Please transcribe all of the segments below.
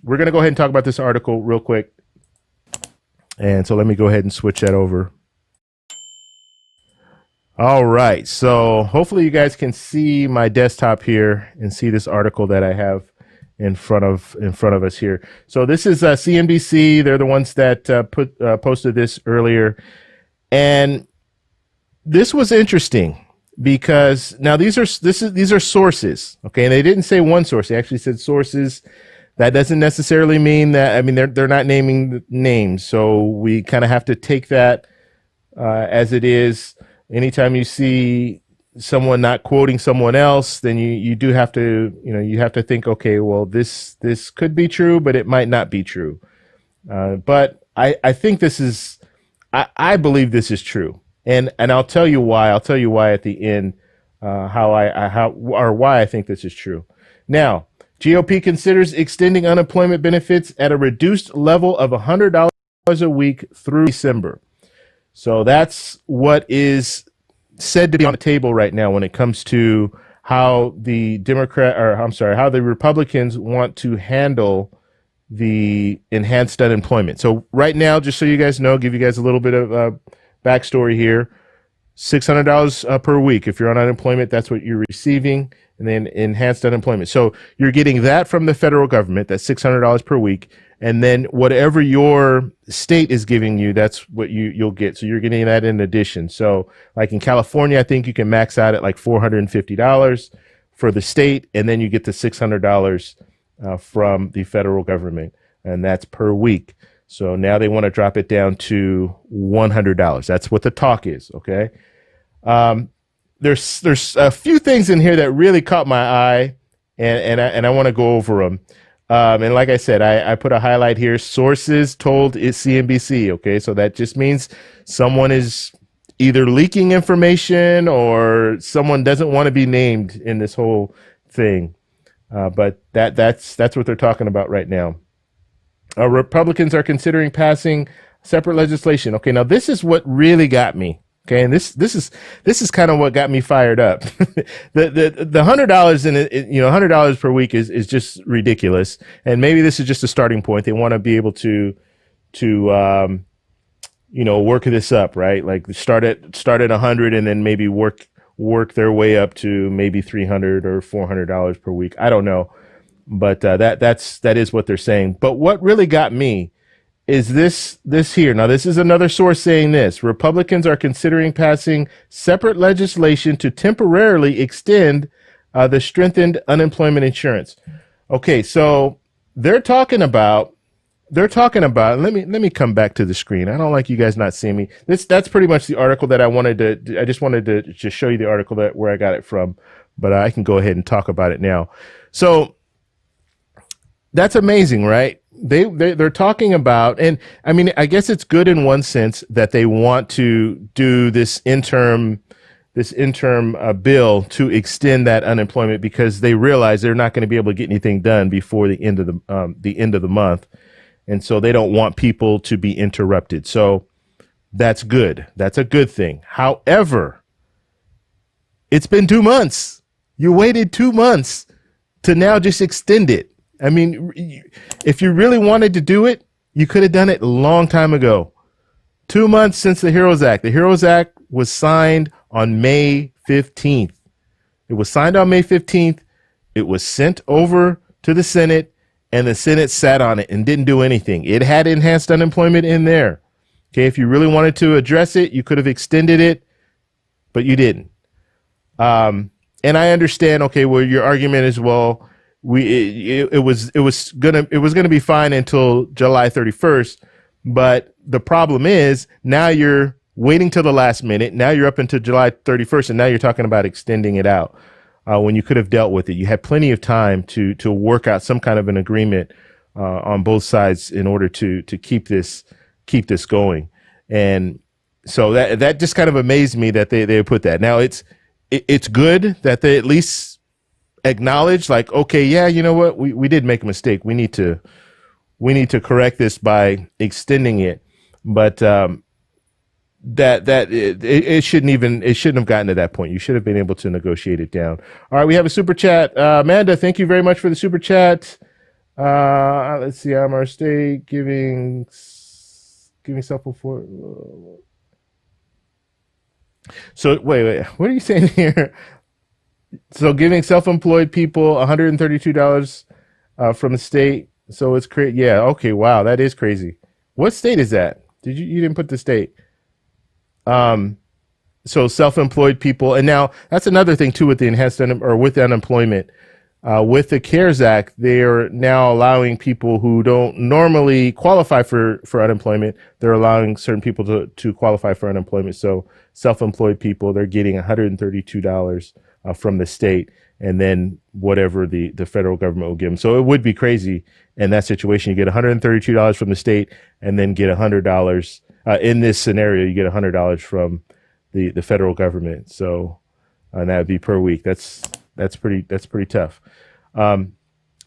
we're going to go ahead and talk about this article real quick. And so let me go ahead and switch that over. All right. So hopefully you guys can see my desktop here and see this article that I have in front of us here. So this is CNBC. They're the ones that posted this earlier. And this was interesting because now these are sources, okay? And they didn't say one source. They actually said sources. That doesn't necessarily mean that, I mean, they're not naming the names. So we kind of have to take that as it is. Anytime you see someone not quoting someone else, then you do have to, you have to think, okay, well, this could be true, but it might not be true. But I think this is, I believe this is true. And I'll tell you why. I'll tell you why at the end, why I think this is true. Now, GOP considers extending unemployment benefits at a reduced level of $100 a week through December. So that's what is said to be on the table right now when it comes to how the how the Republicans want to handle the enhanced unemployment. So right now, just so you guys know, give you guys a little bit of backstory here, $600 per week. If you're on unemployment, that's what you're receiving, and then enhanced unemployment. So you're getting that from the federal government, that's $600 per week. And then whatever your state is giving you, that's what you'll get. So you're getting that in addition. So like in California, I think you can max out at like $450 for the state, and then you get the $600 from the federal government, and that's per week. So now they want to drop it down to $100. That's what the talk is. Okay. There's a few things in here that really caught my eye, and I want to go over them. And like I said, I put a highlight here. Sources told it's CNBC. Okay, so that just means someone is either leaking information or someone doesn't want to be named in this whole thing. But that's what they're talking about right now. Republicans are considering passing separate legislation. Okay, now this is what really got me. Okay, and this is kind of what got me fired up. the $100 in it, $100 per week is just ridiculous. And maybe this is just a starting point. They want to be able to work this up, right? Like start at 100 and then maybe work their way up to maybe $300 or $400 per week. I don't know, but that is what they're saying. But what really got me is this here. Now, this is another source saying this. Republicans are considering passing separate legislation to temporarily extend the strengthened unemployment insurance. Okay, so they're talking about, let me come back to the screen. I don't like you guys not seeing me. That's pretty much the article that I just wanted to just show you the article where I got it from, but I can go ahead and talk about it now. So that's amazing, right? They're talking about, and I mean, I guess it's good in one sense that they want to do this interim bill to extend that unemployment because they realize they're not going to be able to get anything done before the end of the month, and so they don't want people to be interrupted. So that's good. That's a good thing. However, it's been 2 months. You waited 2 months to now just extend it. I mean, if you really wanted to do it, you could have done it a long time ago. 2 months since the HEROES Act. The HEROES Act was signed on May 15th. It was signed on May 15th. It was sent over to the Senate, and the Senate sat on it and didn't do anything. It had enhanced unemployment in there. Okay, if you really wanted to address it, you could have extended it, but you didn't. And I understand, okay, well, your argument is, well, it was gonna be fine until July 31st, but the problem is now you're waiting till the last minute. Now you're up until July 31st, and now you're talking about extending it out when you could have dealt with it. You had plenty of time to work out some kind of an agreement on both sides in order to keep this going. And so that just kind of amazed me that they put that. Now it's good that they at least acknowledge, like, okay, yeah, you know what, we did make a mistake. We need to correct this by extending it. But it shouldn't have gotten to that point. You should have been able to negotiate it down. All right, we have a super chat. Amanda, thank you very much for the super chat. Let's see. I'm our state giving self-employed. So wait. What are you saying here? So giving self-employed people $132 from the state. So it's crazy. Yeah. Okay. Wow. That is crazy. What state is that? You didn't put the state? Um, so self-employed people, and now that's another thing too with the with unemployment. With the CARES Act, they are now allowing people who don't normally qualify for unemployment. They're allowing certain people to qualify for unemployment. So self-employed people, they're getting $132 from the state, and then whatever the federal government will give them. So it would be crazy in that situation. You get $132 from the state, and then get $100. In this scenario, you get $100 from the federal government. So, and that would be per week. That's pretty tough.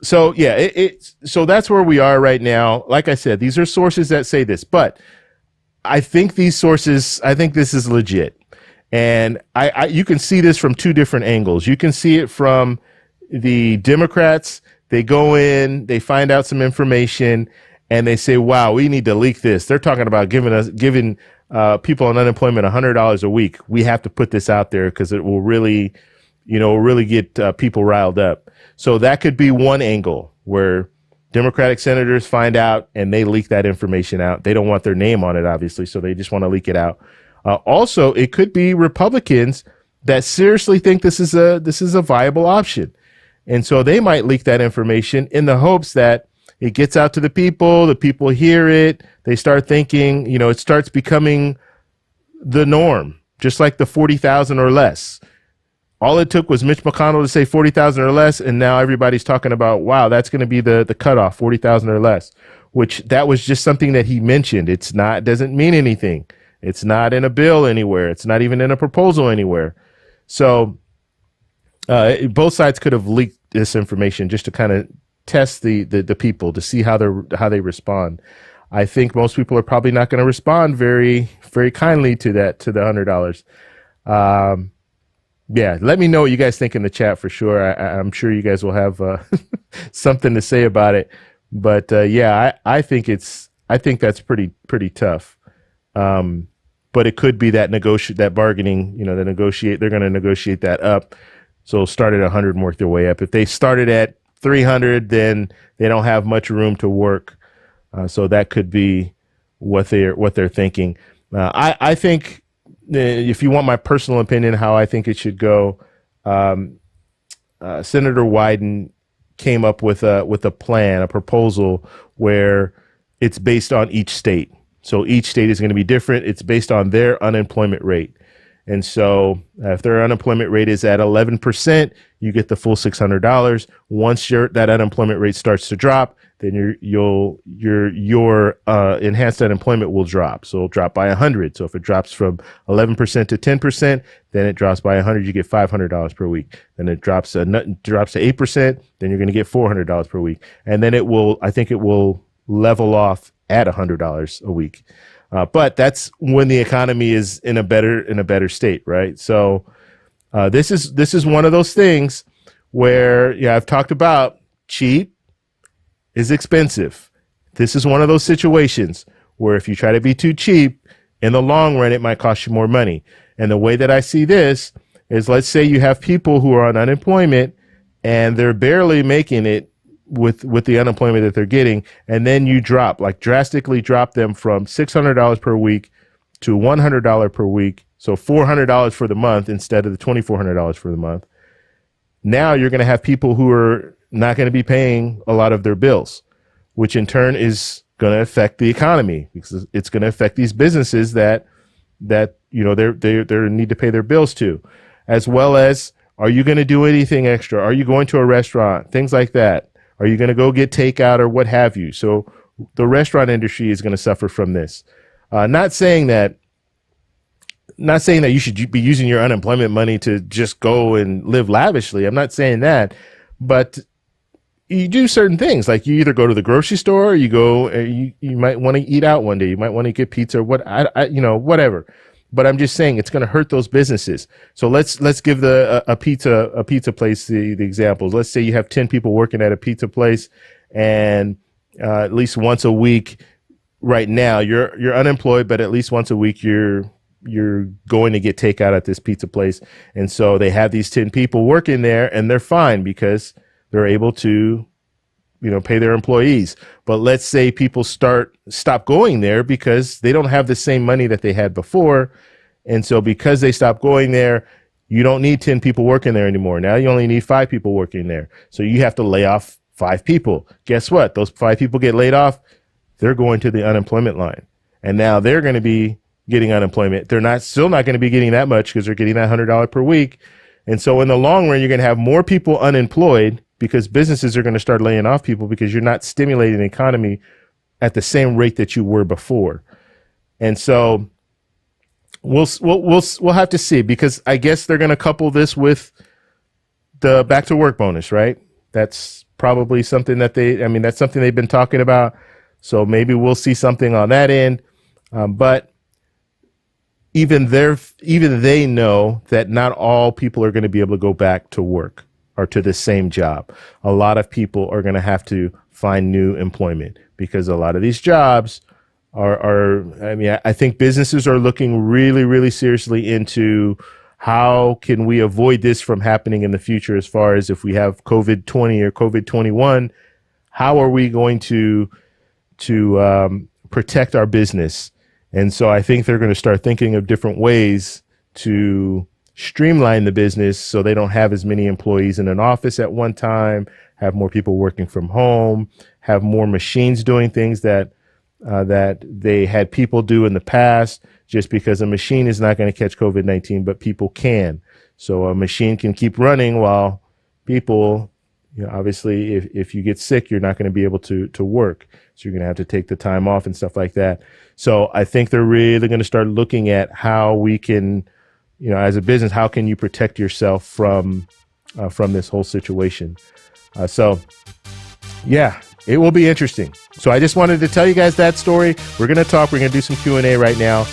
So yeah, so that's where we are right now. Like I said, these are sources that say this, but I think this is legit. And you can see this from two different angles. You can see it from the Democrats. They go in, they find out some information, and they say, wow, we need to leak this. They're talking about giving people on unemployment $100 a week. We have to put this out there because it will really get people riled up. So that could be one angle where Democratic senators find out and they leak that information out. They don't want their name on it, obviously, so they just want to leak it out. Also, it could be Republicans that seriously think this is a viable option. And so they might leak that information in the hopes that it gets out to the people hear it, they start thinking, it starts becoming the norm, just like the 40,000 or less. All it took was Mitch McConnell to say 40,000 or less, and now everybody's talking about, wow, that's going to be the cutoff, 40,000 or less, which that was just something that he mentioned. Doesn't mean anything. It's not in a bill anywhere. It's not even in a proposal anywhere. So both sides could have leaked this information just to kind of test the people to see how they respond. I think most people are probably not going to respond very, very kindly to the $100. Yeah, let me know what you guys think in the chat for sure. I'm sure you guys will have something to say about it. But yeah, I think that's pretty tough. But it could be that bargaining, they're going to negotiate that up. So start at 100 and work their way up. If they started at 300, then they don't have much room to work. So that could be what they're thinking. I think, if you want my personal opinion, how I think it should go, Senator Wyden came up with a plan, a proposal where it's based on each state. So each state is going to be different. It's based on their unemployment rate. And so if their unemployment rate is at 11%, you get the full $600. Once that unemployment rate starts to drop, then your enhanced unemployment will drop. So it'll drop by 100. So if it drops from 11% to 10%, then it drops by 100. You get $500 per week. Then it drops to 8%. Then you're going to get $400 per week. And then I think it will level off at $100 a week. But that's when the economy is in a better state, right? So this is one of those things where I've talked about cheap is expensive. This is one of those situations where if you try to be too cheap, in the long run, it might cost you more money. And the way that I see this is, let's say you have people who are on unemployment and they're barely making it with the unemployment that they're getting, and then you drastically drop them from $600 per week to $100 per week, so $400 for the month instead of the $2,400 for the month. Now you're going to have people who are not going to be paying a lot of their bills, which in turn is going to affect the economy, because it's going to affect these businesses that they need to pay their bills to, as well as, are you going to do anything extra? Are you going to a restaurant? Things like that. Are you going to go get takeout or what have you? So the restaurant industry is going to suffer from this. Not saying that you should be using your unemployment money to just go and live lavishly. I'm not saying that, but you do certain things, like you either go to the grocery store, or you might want to eat out one day. You might want to get pizza or whatever. But I'm just saying it's going to hurt those businesses. So let's give a pizza place the examples. Let's say you have 10 people working at a pizza place, and at least once a week right now you're unemployed, but at least once a week you're going to get takeout at this pizza place. And so they have these 10 people working there, and they're fine because they're able to, pay their employees. But let's say people stop going there because they don't have the same money that they had before. And so because they stop going there, you don't need 10 people working there anymore. Now you only need 5 people working there. So you have to lay off 5 people. Guess what? Those 5 people get laid off. They're going to the unemployment line. And now they're going to be getting unemployment. They're still not going to be getting that much because they're getting that $100 per week. And so in the long run, you're going to have more people unemployed because businesses are going to start laying off people because you're not stimulating the economy at the same rate that you were before. And so we'll have to see, because I guess they're going to couple this with the back to work bonus, right? That's probably something that's something they've been talking about. So maybe we'll see something on that end. But even they know that not all people are going to be able to go back to work or to the same job. A lot of people are going to have to find new employment because a lot of these jobs I think businesses are looking really, really seriously into how can we avoid this from happening in the future, as far as if we have COVID-20 or COVID-21, how are we going to protect our business? And so I think they're going to start thinking of different ways to streamline the business so they don't have as many employees in an office at one time, have more people working from home, have more machines doing things that they had people do in the past, just because a machine is not going to catch COVID-19, but people can. So a machine can keep running while people, obviously if you get sick, you're not going to be able to work. So you're going to have to take the time off and stuff like that. So I think they're really going to start looking at how we can, as a business, how can you protect yourself from this whole situation? Yeah, it will be interesting. So I just wanted to tell you guys that story. We're going to do some Q&A right now.